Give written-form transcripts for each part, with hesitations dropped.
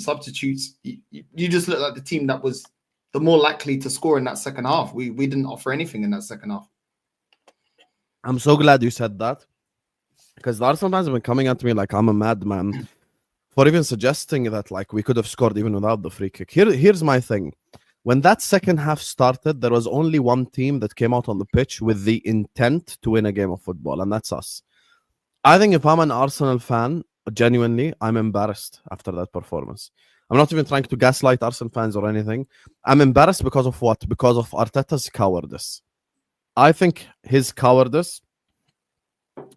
substitutes, you just look like the team that was the more likely to score in that second half. We didn't offer anything in that second half. I'm so glad you said that, because the Arsenal fans have been coming at me like I'm a madman for even suggesting that like we could have scored even without the free kick. Here's my thing. When that second half started, there was only one team that came out on the pitch with the intent to win a game of football, and that's us. I think if I'm an Arsenal fan, genuinely, I'm embarrassed after that performance. I'm not even trying to gaslight Arsenal fans or anything. I'm embarrassed because of what? Because of Arteta's cowardice. I think his cowardice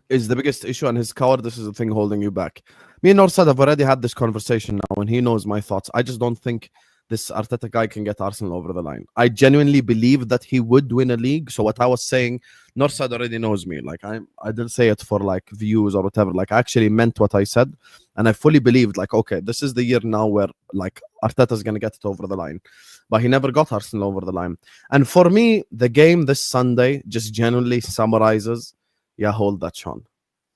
is the biggest issue, and his cowardice is the thing holding you back. Me and Northside have already had this conversation now, and he knows my thoughts. I just don't think this Arteta guy can get Arsenal over the line. I genuinely believe that he would win a league. So what I was saying, Northside already knows me. Like I didn't say it for like views or whatever. Like I actually meant what I said, and I fully believed like, okay, this is the year now where like Arteta's gonna get it over the line. But he never got Arsenal over the line. And for me, the game this Sunday just genuinely summarizes, yeah, hold that, Sean.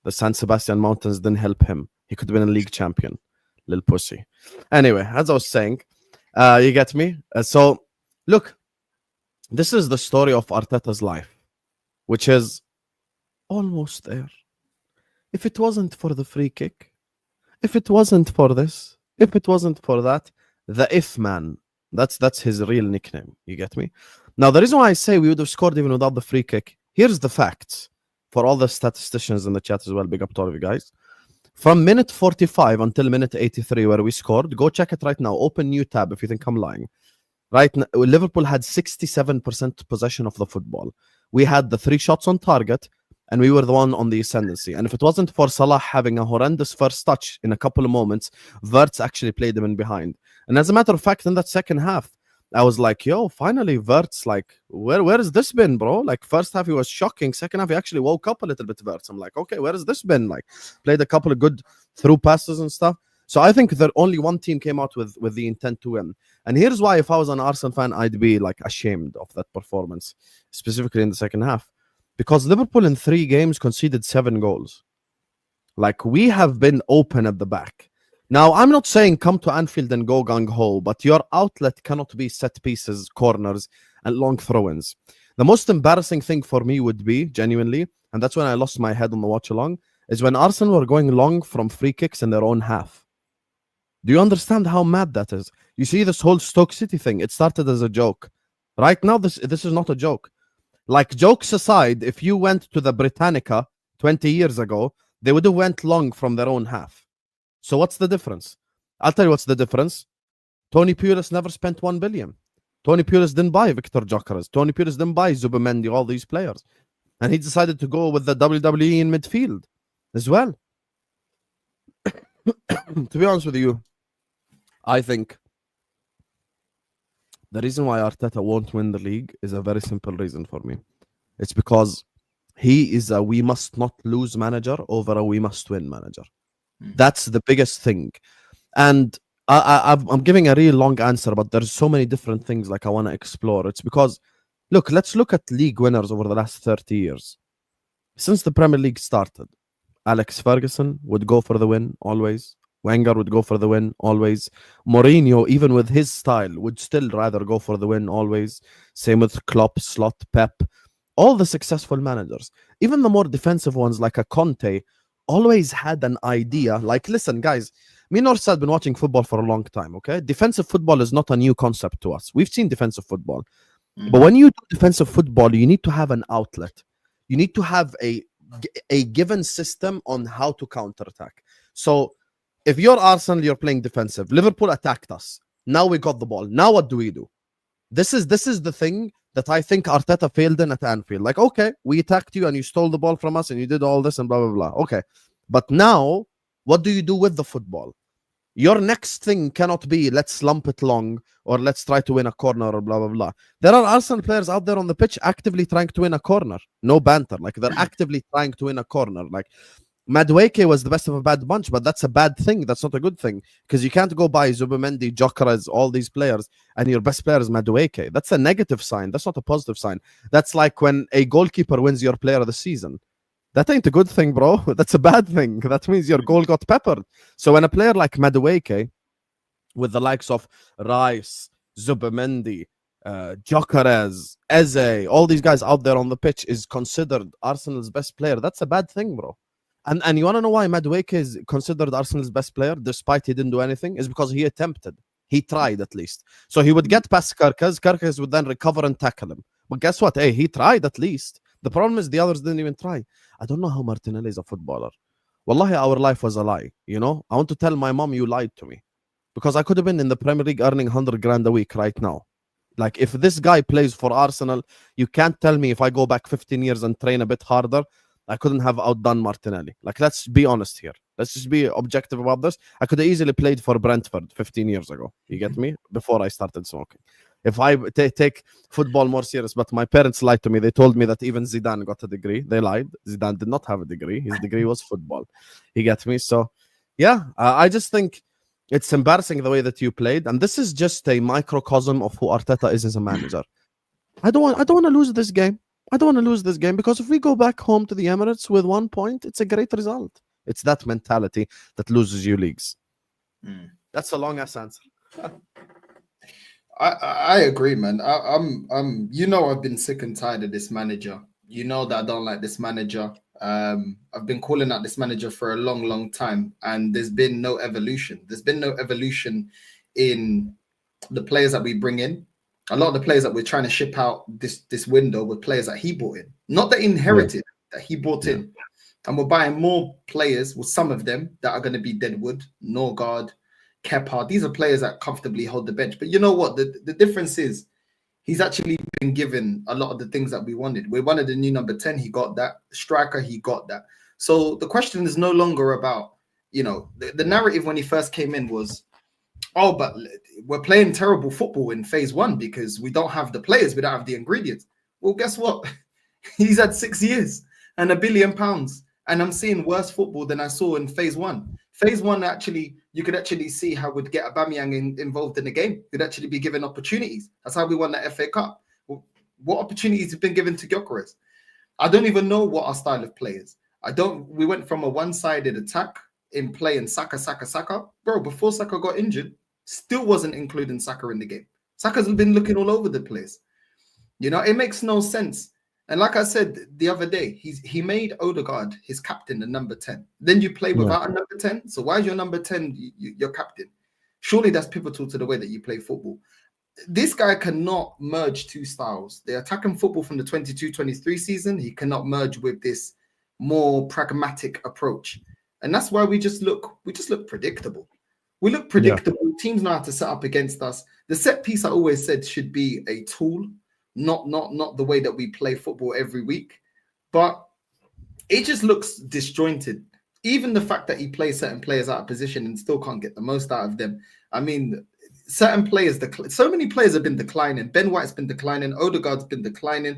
The San Sebastian Mountains didn't help him. He could have been a league champion. Little pussy. Anyway, as I was saying, you get me? So, look, this is the story of Arteta's life, which is almost there. If it wasn't for the free kick, if it wasn't for this, if it wasn't for that, the if man, that's his real nickname. You get me? Now, the reason why I say we would have scored even without the free kick, here's the facts for all the statisticians in the chat as well. Big up to all of you guys. From minute 45 until minute 83 where we scored, go check it right now. Open new tab if you think I'm lying. Right now, Liverpool had 67% possession of the football. We had the 3 shots on target, and we were the one on the ascendancy. And if it wasn't for Salah having a horrendous first touch in a couple of moments, VIDS actually played him in behind. And as a matter of fact, in that second half, I was like, yo, finally, VIDS, like, where has this been, bro? Like, first half, he was shocking. Second half, he actually woke up a little bit, VIDS. I'm like, okay, where has this been? Like, played a couple of good through passes and stuff. So I think that only one team came out with the intent to win. And here's why, if I was an Arsenal fan, I'd be, like, ashamed of that performance, specifically in the second half. Because Liverpool in 3 games conceded 7 goals. Like, we have been open at the back. Now, I'm not saying come to Anfield and go gung-ho, but your outlet cannot be set pieces, corners, and long throw-ins. The most embarrassing thing for me would be, genuinely, and that's when I lost my head on the watch-along, is when Arsenal were going long from free kicks in their own half. Do you understand how mad that is? You see this whole Stoke City thing, it started as a joke. Right now, this is not a joke. Like, jokes aside, if you went to the Britannica 20 years ago, they would have went long from their own half. So what's the difference? I'll tell you what's the difference. Tony Pulis never spent 1 billion. Tony Pulis didn't buy Victor Gyökeres. Tony Pulis didn't buy Zubimendi, all these players. And he decided to go with the WWE in midfield as well. To be honest with you, I think the reason why Arteta won't win the league is a very simple reason for me. It's because he is a we must not lose manager over a we must win manager. That's the biggest thing. And I'm giving a really long answer, but there's so many different things like I want to explore. It's because, look, let's look at league winners over the last 30 years. Since the Premier League started, Alex Ferguson would go for the win, always. Wenger would go for the win, always. Mourinho, even with his style, would still rather go for the win, always. Same with Klopp, Slot, Pep. All the successful managers, even the more defensive ones like a Conte, always had an idea. Like, listen, guys, me and Northside have been watching football for a long time, okay? Defensive football is not a new concept to us. We've seen defensive football. But when you do defensive football, you need to have an outlet. You need to have a given system on how to counterattack. So if you're Arsenal, you're playing defensive. Liverpool attacked us. Now we got the ball. Now what do? This is the thing that I think Arteta failed in at Anfield. Like, okay, we attacked you and you stole the ball from us and you did all this and blah, blah, blah. Okay. But now, what do you do with the football? Your next thing cannot be, let's slump it long or let's try to win a corner or blah, blah, blah. There are Arsenal players out there on the pitch actively trying to win a corner. No banter. Like, they're actively trying to win a corner. Like, Madueke was the best of a bad bunch, but that's a bad thing. That's not a good thing because you can't go buy Zubimendi, Gyökeres, all these players, and your best player is Madueke. That's a negative sign. That's not a positive sign. That's like when a goalkeeper wins your player of the season. That ain't a good thing, bro. That's a bad thing. That means your goal got peppered. So when a player like Madueke with the likes of Rice, Zubimendi, Gyökeres, Eze, all these guys out there on the pitch, is considered Arsenal's best player. That's a bad thing, bro. And you want to know why Madueke is considered Arsenal's best player despite he didn't do anything? Is because he attempted. He tried at least. So he would get past Kerkez. Kerkez would then recover and tackle him. But guess what? Hey, he tried at least. The problem is the others didn't even try. I don't know how Martinelli is a footballer. Wallahi, our life was a lie. You know, I want to tell my mom you lied to me. Because I could have been in the Premier League earning 100 grand a week right now. Like, if this guy plays for Arsenal, you can't tell me if I go back 15 years and train a bit harder, I couldn't have outdone Martinelli. Like, let's be honest here. Let's just be objective about this. I could have easily played for Brentford 15 years ago. You get me? Before I started smoking. If I take football more serious, but my parents lied to me. They told me that even Zidane got a degree. They lied. Zidane did not have a degree. His degree was football. You get me? So, yeah, I just think it's embarrassing the way that you played. And this is just a microcosm of who Arteta is as a manager. I don't want to lose this game. I don't want to lose this game because if we go back home to the Emirates with 1 point, it's a great result. It's that mentality that loses you leagues. That's a long ass answer. I agree, man. You know, I've been sick and tired of this manager. You know that I don't like this manager. I've been calling out this manager for a long time, and there's been no evolution. There's been no evolution in the players that we bring in. A lot of the players that we're trying to ship out this window were players that he brought in, not that he inherited, that he brought in. And we're buying more players, with some of them that are going to be Deadwood, Norgard, Kepa. These are players that comfortably hold the bench. But you know what? The difference is he's actually been given a lot of the things that we wanted. We wanted a new number 10. He got that. Striker, he got that. So the question is no longer about, you know, the narrative when he first came in was, oh, but we're playing terrible football in phase 1 because we don't have the players. We don't have the ingredients. Well, guess what? He's had 6 years and £1 billion. And I'm seeing worse football than I saw in phase 1. Phase 1, actually, you could actually see how we'd get Aubameyang involved in the game. You'd actually be given opportunities. That's how we won the FA Cup. Well, what opportunities have been given to Gyökeres? I don't even know what our style of play is. We went from a one-sided attack in playing Saka. Bro, before Saka got injured, still wasn't including Saka in the game. Saka's been looking all over the place. You know, it makes no sense. And like I said the other day, he made Odegaard his captain, the number 10. Then you play without a number 10. So why is your number 10 your captain? Surely that's pivotal to the way that you play football. This guy cannot merge two styles. The attacking football from the 22-23 season, he cannot merge with this more pragmatic approach. And that's why we just look predictable. We look predictable. Yeah. Teams know how to set up against us. The set piece, I always said, should be a tool, not the way that we play football every week. But it just looks disjointed. Even the fact that he plays certain players out of position and still can't get the most out of them. I mean, certain players, so many players have been declining. Ben White's been declining. Odegaard's been declining.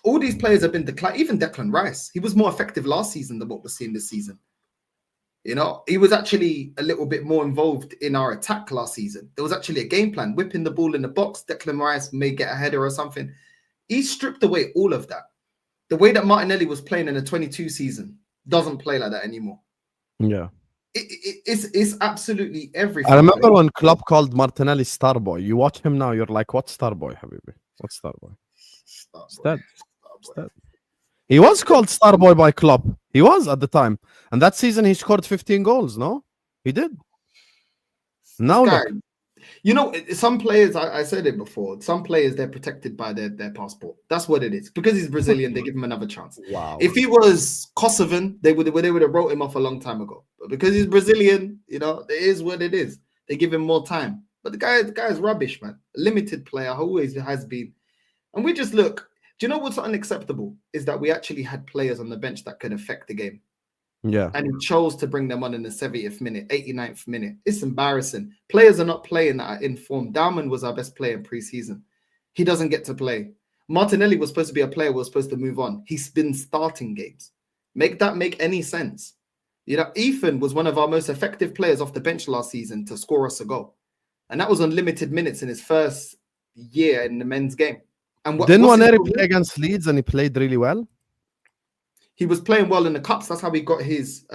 All these players have been declining. Even Declan Rice, he was more effective last season than what we're seeing this season. You know, he was actually a little bit more involved in our attack last season. There was actually a game plan, whipping the ball in the box. Declan Rice may get a header or something. He stripped away all of that. The way that Martinelli was playing in the 22 season doesn't play like that anymore. Yeah. It's absolutely everything. I remember when Klopp called Martinelli Starboy. You watch him now, you're like, what Starboy, Habibi? What Starboy? Starboy. He was called Starboy by Klopp. He was at the time. And that season he scored 15 goals, no? He did. Now look. You know, some players, I said it before, some players, they're protected by their passport. That's what it is. Because he's Brazilian, they give him another chance. Wow. If he was Kosovan, they would have wrote him off a long time ago. But because he's Brazilian, you know, it is what it is. They give him more time. But the guy is rubbish, man. A limited player, always has been. And we just look. Do you know what's unacceptable? Is that we actually had players on the bench that could affect the game. Yeah. And he chose to bring them on in the 70th minute, 89th minute. It's embarrassing. Players are not playing that are in form. Dalman was our best player in pre-season. He doesn't get to play. Martinelli was supposed to be a player who was supposed to move on. He's been starting games. Make that make any sense? You know, Ethan was one of our most effective players off the bench last season to score us a goal. And that was on limited minutes in his first year in the men's game. And didn't Waneri play against Leeds and he played really well? He was playing well in the cups. That's how he got his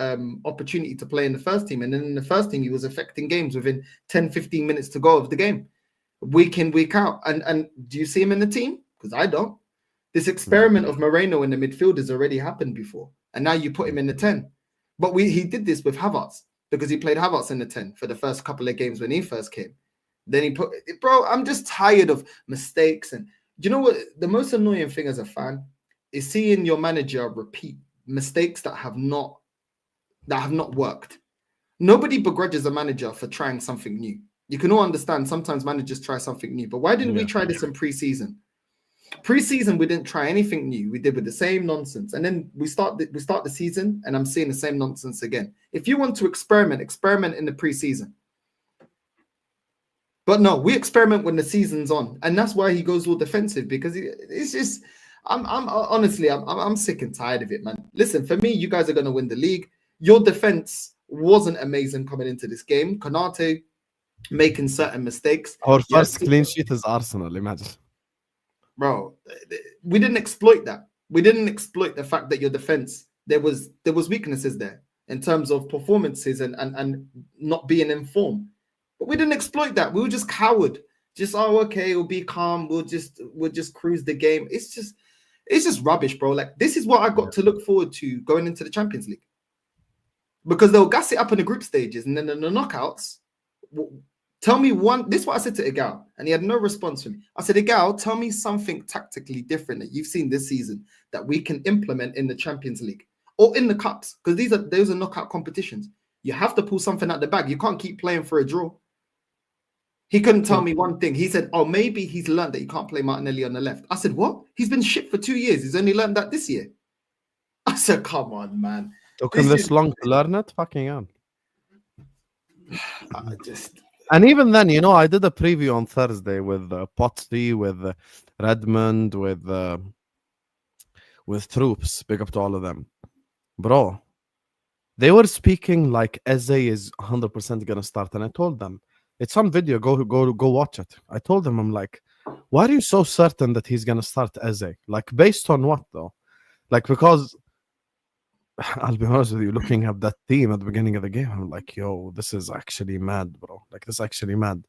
opportunity to play in the first team. And then in the first team, he was affecting games within 10, 15 minutes to go of the game, week in, week out. And do you see him in the team? Because I don't. This experiment of Moreno in the midfield has already happened before. And now you put him in the 10. But he did this with Havertz because he played Havertz in the 10 for the first couple of games when he first came. Then he put, bro, I'm just tired of mistakes. And do you know what? The most annoying thing as a fan is seeing your manager repeat mistakes that have not worked. Nobody begrudges a manager for trying something new. You can all understand sometimes managers try something new, but why didn't we try this in pre-season? Pre-season, we didn't try anything new. We did with the same nonsense, and then we start the season, and I'm seeing the same nonsense again. If you want to experiment in the pre-season. But no, we experiment when the season's on, and that's why he goes all defensive, because it's just. I'm honestly sick and tired of it, man. Listen, for me, you guys are going to win the league. Your defense wasn't amazing coming into this game. Konate making certain mistakes. Our first clean sheet is Arsenal. Imagine. Bro, we didn't exploit that. We didn't exploit the fact that your defense, there was weaknesses there in terms of performances and not being in form. But we didn't exploit that. We were just coward. Just, oh, okay, we'll be calm. We'll just cruise the game. It's just rubbish, bro. Like, this is what I got to look forward to going into the Champions League. Because they'll gas it up in the group stages, and then in the knockouts, tell me one. This is what I said to Igal, and he had no response from me. I said, Igal, tell me something tactically different that you've seen this season that we can implement in the Champions League or in the cups, because those are knockout competitions. You have to pull something out the bag. You can't keep playing for a draw. He couldn't tell me one thing. He said, oh, maybe he's learned that he can't play Martinelli on the left. I said, what? He's been shit for 2 years. He's only learned that this year. I said, come on, man. Took him this long to learn it? Fucking hell. And even then, you know, I did a preview on Thursday with Potsy, with Redmond, with Troops. Big up to all of them. Bro, they were speaking like Eze is 100% going to start. And I told them, it's on video. Go watch it. I told them, I'm like, why are you so certain that he's going to start Eze? Like, based on what, though? Like, because I'll be honest with you, looking at that team at the beginning of the game, I'm like, yo, this is actually mad, bro. Like, this is actually mad.